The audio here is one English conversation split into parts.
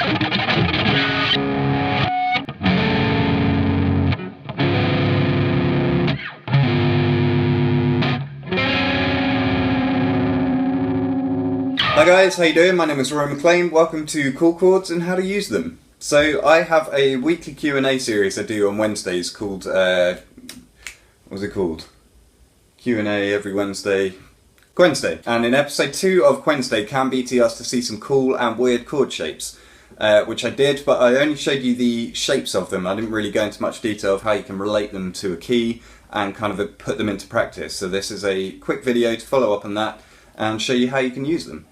Hi guys, how you doing? My name is Rory McLean. Welcome to Cool Chords and how to use them. So I have a weekly Q&A series I do on Wednesdays called, what's it called? Q&A every Wednesday. Wednesday. And in episode 2 of Wednesday, Cam BT asked to see some cool and weird chord shapes, which I did, but I only showed you the shapes of them. I didn't really go into much detail of how you can relate them to a key and kind of put them into practice. So this is a quick video to follow up on that and show you how you can use them.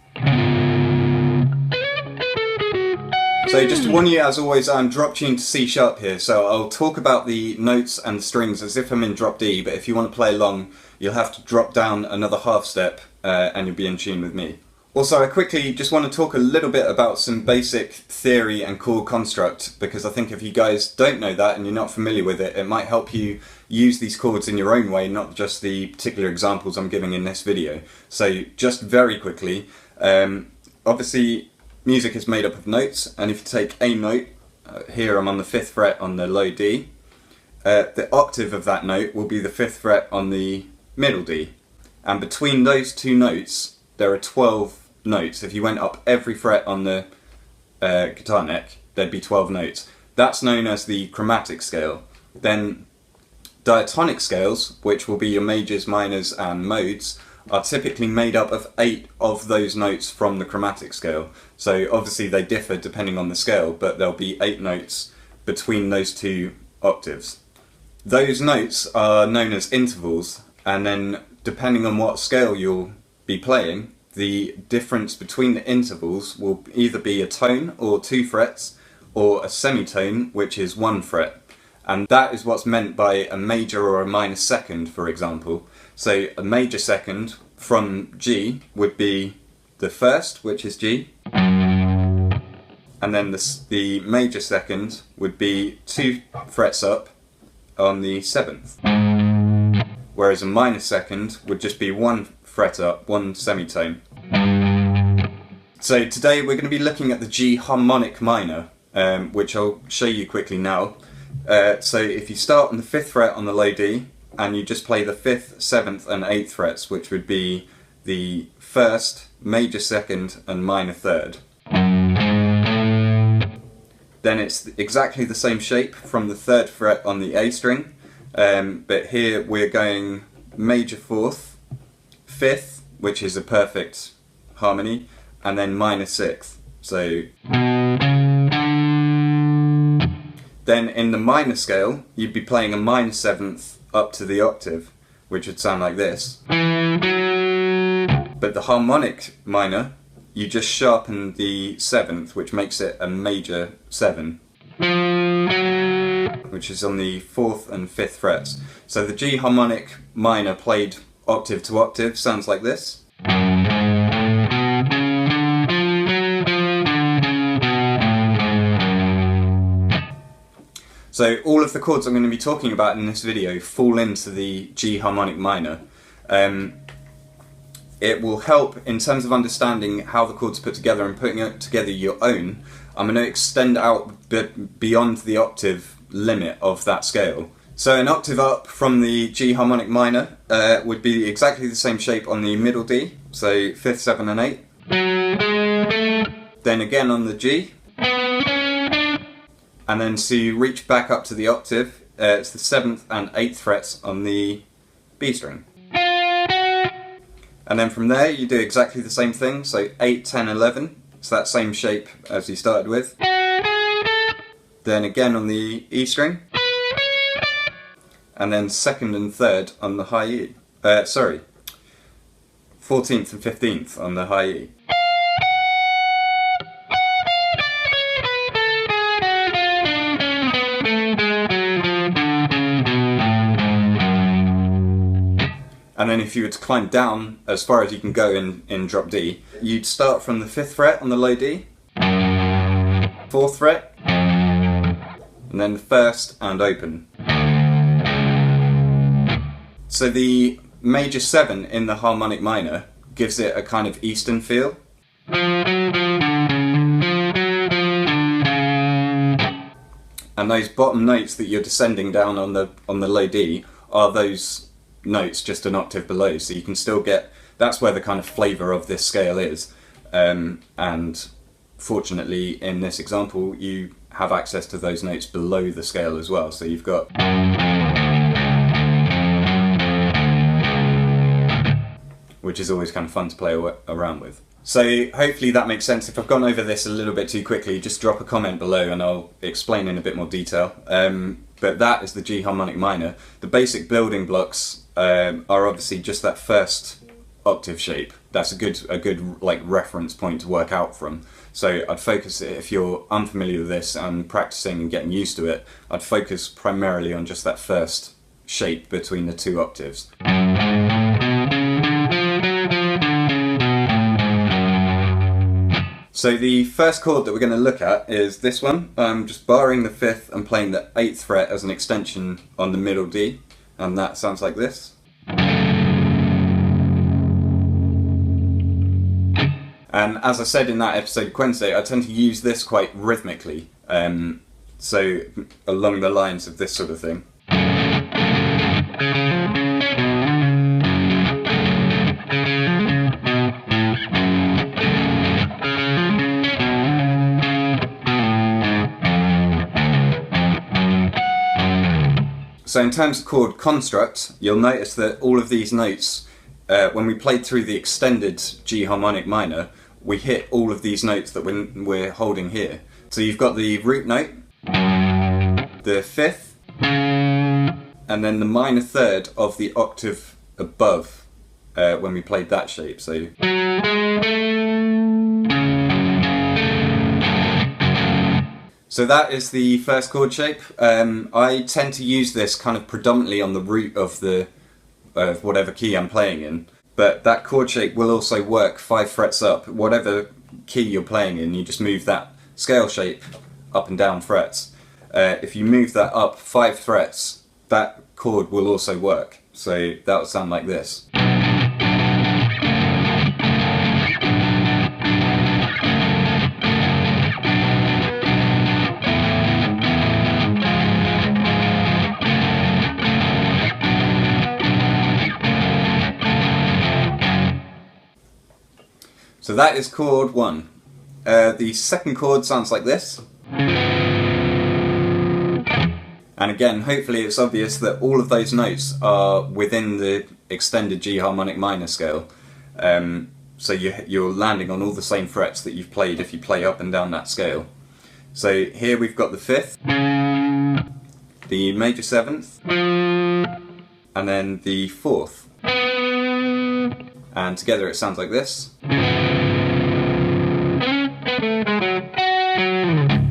So just to warn you, as always, I'm drop tuned to C sharp here, so I'll talk about the notes and the strings as if I'm in drop D, but if you want to play along, you'll have to drop down another half step and you'll be in tune with me. Also, I quickly just want to talk a little bit about some basic theory and chord construct, because I think if you guys don't know that and you're not familiar with it, it might help you use these chords in your own way, not just the particular examples I'm giving in this video. So just very quickly, obviously music is made up of notes, and if you take a note, here I'm on the 5th fret on the low D, the octave of that note will be the 5th fret on the middle D, and between those two notes there are 12 notes. If you went up every fret on the guitar neck, there'd be 12 notes. That's known as the chromatic scale. Then diatonic scales, which will be your majors, minors and modes, are typically made up of 8 of those notes from the chromatic scale. So obviously they differ depending on the scale, but there'll be 8 notes between those two octaves. Those notes are known as intervals, and then depending on what scale you'll be playing, the difference between the intervals will either be a tone or 2 frets, or a semitone, which is 1 fret. And that is what's meant by a major or a minor second, for example. So a major second from G would be the 1st, which is G, and then the major second would be 2 frets up on the 7th, whereas a minor second would just be 1 fret up, 1 semitone. So today we're going to be looking at the G harmonic minor, which I'll show you quickly now. So if you start on the 5th fret on the low D, and you just play the 5th, 7th and 8th frets, which would be the 1st, major 2nd and minor 3rd. Then it's exactly the same shape from the 3rd fret on the A string, but here we're going major 4th, 5th, which is a perfect harmony, and then minor 6th. So then in the minor scale, you'd be playing a minor 7th up to the octave, which would sound like this. But the harmonic minor, you just sharpen the 7th, which makes it a major 7, which is on the 4th and 5th frets. So the G harmonic minor played octave to octave sounds like this. So all of the chords I'm going to be talking about in this video fall into the G harmonic minor. It will help in terms of understanding how the chords are put together and putting together your own. I'm going to extend out beyond the octave limit of that scale. So an octave up from the G harmonic minor would be exactly the same shape on the middle D, so 5th, 7th and 8. Then again on the G. And then to reach back up to the octave, it's the 7th and 8th frets on the B string. And then from there you do exactly the same thing, so 8, 10, 11, it's that same shape as you started with. Then again on the E string, and then 2nd and 3rd on the high E. 14th and 15th on the high E. And then if you were to climb down as far as you can go in drop D, you'd start from the 5th fret on the low D, 4th fret, and then the 1st and open. So the major 7 in the harmonic minor gives it a kind of Eastern feel. And those bottom notes that you're descending down on the low D are those notes just an octave below. So you can still get, that's where the kind of flavour of this scale is. And fortunately, in this example, you have access to those notes below the scale as well. So you've got, which is always kind of fun to play around with. So hopefully that makes sense. If I've gone over this a little bit too quickly, just drop a comment below and I'll explain in a bit more detail. But that is the G harmonic minor. The basic building blocks are obviously just that first octave shape. That's a good like reference point to work out from. So I'd focus, if you're unfamiliar with this and practicing and getting used to it, I'd focus primarily on just that first shape between the two octaves. So the first chord that we're going to look at is this one. I'm just barring the 5th and playing the 8th fret as an extension on the middle D, and that sounds like this. And as I said in that episode of Wednesday, I tend to use this quite rhythmically, so along the lines of this sort of thing. So in terms of chord construct, you'll notice that all of these notes, when we played through the extended G harmonic minor, we hit all of these notes that we're holding here. So you've got the root note, the 5th, and then the minor 3rd of the octave above when we played that shape. So that is the first chord shape. I tend to use this kind of predominantly on the root of whatever key I'm playing in, but that chord shape will also work 5 frets up. Whatever key you're playing in, you just move that scale shape up and down frets. If you move that up 5 frets, that chord will also work. So that would sound like this. So that is chord 1. The second chord sounds like this. And again, hopefully it's obvious that all of those notes are within the extended G harmonic minor scale. So you're landing on all the same frets that you've played if you play up and down that scale. So here we've got the 5th, the major 7th, and then the 4th. And together it sounds like this.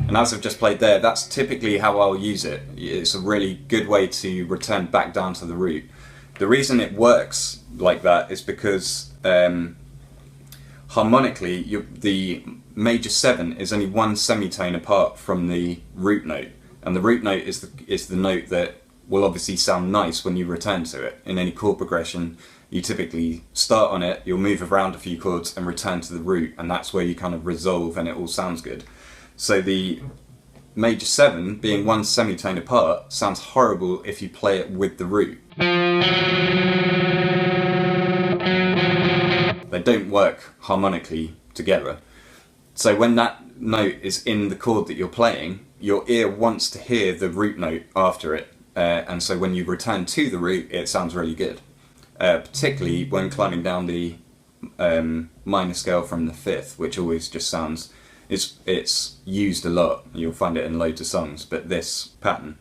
And as I've just played there, that's typically how I'll use it. It's a really good way to return back down to the root. The reason it works like that is because harmonically, the major 7 is only 1 semitone apart from the root note. And the root note is the note that will obviously sound nice when you return to it. In any chord progression, you typically start on it, you'll move around a few chords and return to the root, and that's where you kind of resolve and it all sounds good. So the major 7 being 1 semitone apart sounds horrible if you play it with the root. They don't work harmonically together. So when that note is in the chord that you're playing, your ear wants to hear the root note after it, and so when you return to the root, it sounds really good. Particularly when climbing down the minor scale from the 5th, which always just sounds, it's used a lot. You'll find it in loads of songs, but this pattern.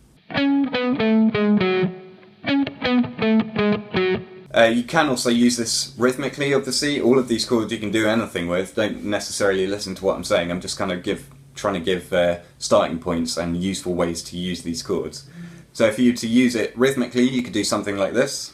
You can also use this rhythmically, obviously. All of these chords you can do anything with. Don't necessarily listen to what I'm saying. I'm just kind of trying to give starting points and useful ways to use these chords. So if you were to use it rhythmically, you could do something like this.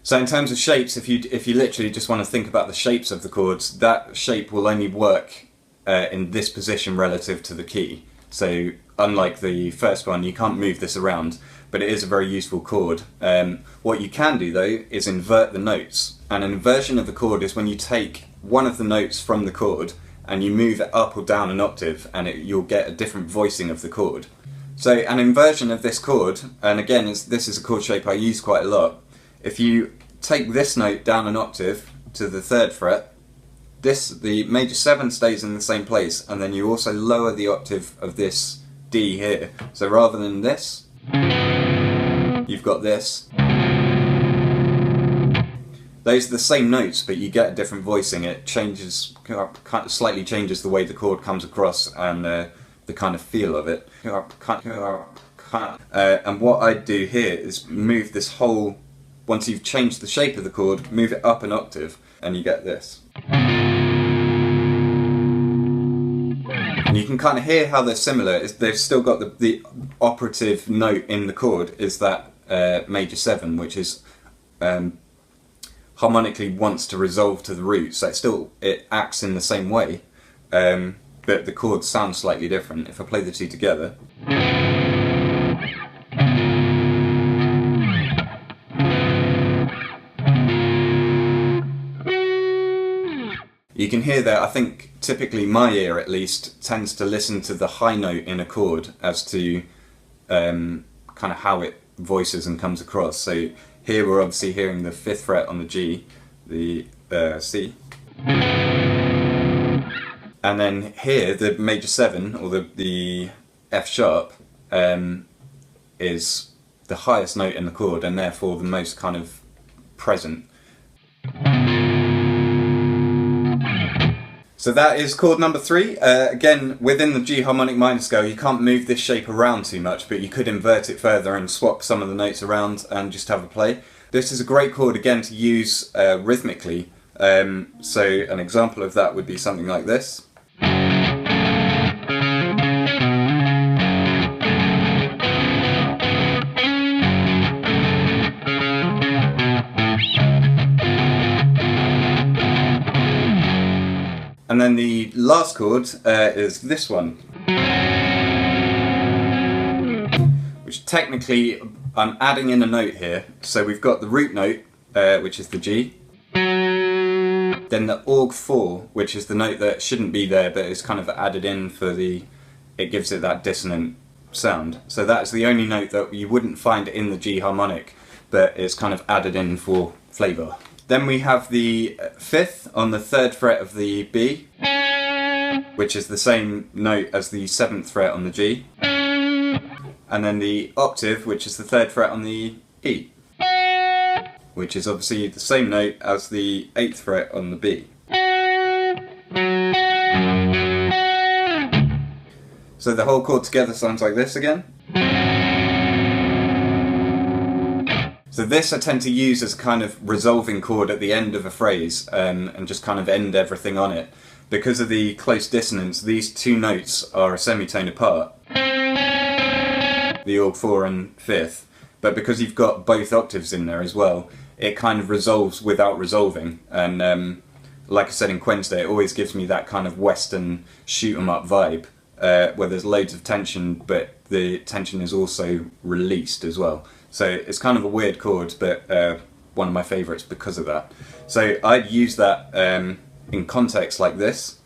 So in terms of shapes, if you literally just want to think about the shapes of the chords, that shape will only work in this position relative to the key. So unlike the first one, you can't move this around, but it is a very useful chord. What you can do though is invert the notes, and an inversion of the chord is when you take one of the notes from the chord and you move it up or down an octave, and you'll get a different voicing of the chord. So an inversion of this chord, and again this is a chord shape I use quite a lot, if you take this note down an octave to the 3rd fret, the major 7 stays in the same place, and then you also lower the octave of this D here. So rather than this, you've got this. Those are the same notes, but you get a different voicing. It changes, kind of slightly changes the way the chord comes across and the kind of feel of it. And what I do here is move this whole, once you've changed the shape of the chord, move it up an octave, and you get this. And you can kind of hear how they're similar. They've still got the operative note in the chord is that major 7, which is harmonically wants to resolve to the root, so it acts in the same way, but the chords sound slightly different. If I play the two together, you can hear that. I think typically my ear at least tends to listen to the high note in a chord as to kind of how it voices and comes across. So here we're obviously hearing the 5th fret on the G, the C, and then here the major 7 or the F sharp is the highest note in the chord and therefore the most kind of present. So that is chord number 3. Again, within the G harmonic minor scale, you can't move this shape around too much, but you could invert it further and swap some of the notes around and just have a play. This is a great chord again to use rhythmically. So an example of that would be something like this. And then the last chord is this one, which technically I'm adding in a note here. So we've got the root note, which is the G, then the Aug 4, which is the note that shouldn't be there but is kind of added in for it gives it that dissonant sound. So that's the only note that you wouldn't find in the G harmonic, but it's kind of added in for flavour. Then we have the 5th on the 3rd fret of the B, which is the same note as the 7th fret on the G, and then the octave, which is the 3rd fret on the E, which is obviously the same note as the 8th fret on the B. So the whole chord together sounds like this again. So this I tend to use as a kind of resolving chord at the end of a phrase and just kind of end everything on it. Because of the close dissonance, these two notes are a semitone apart, the Aug 4 and 5th, but because you've got both octaves in there as well, it kind of resolves without resolving. And like I said in Wednesday, it always gives me that kind of western shoot 'em up vibe, where there's loads of tension, but the tension is also released as well. So it's kind of a weird chord, but one of my favourites because of that. So I'd use that in context like this.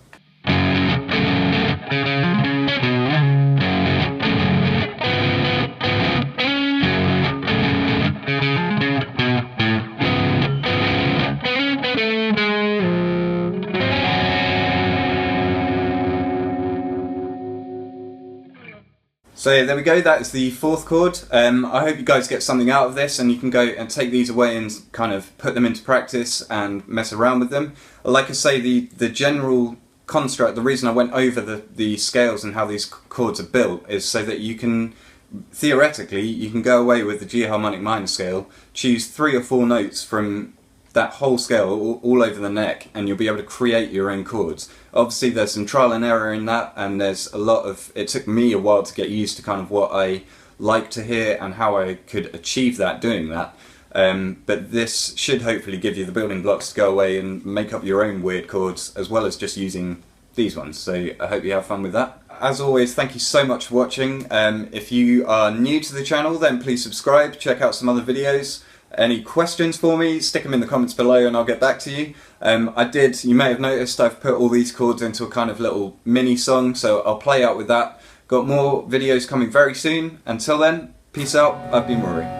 So there we go, that is the 4th chord. I hope you guys get something out of this and you can go and take these away and kind of put them into practice and mess around with them. Like I say, the general construct, the reason I went over the scales and how these chords are built is so that you can, theoretically, you can go away with the G harmonic minor scale, choose 3 or 4 notes from that whole scale all over the neck, and you'll be able to create your own chords. Obviously there's some trial and error in that, and there's a lot of, it took me a while to get used to kind of what I like to hear and how I could achieve that doing that. But this should hopefully give you the building blocks to go away and make up your own weird chords, as well as just using these ones. So I hope you have fun with that. as always, thank you so much for watching. If you are new to the channel, then please subscribe, check out some other videos. Any questions for me, stick them in the comments below and I'll get back to you. You may have noticed I've put all these chords into a kind of little mini song, so I'll play out with that. Got more videos coming very soon. Until then, peace out, I've been Rory.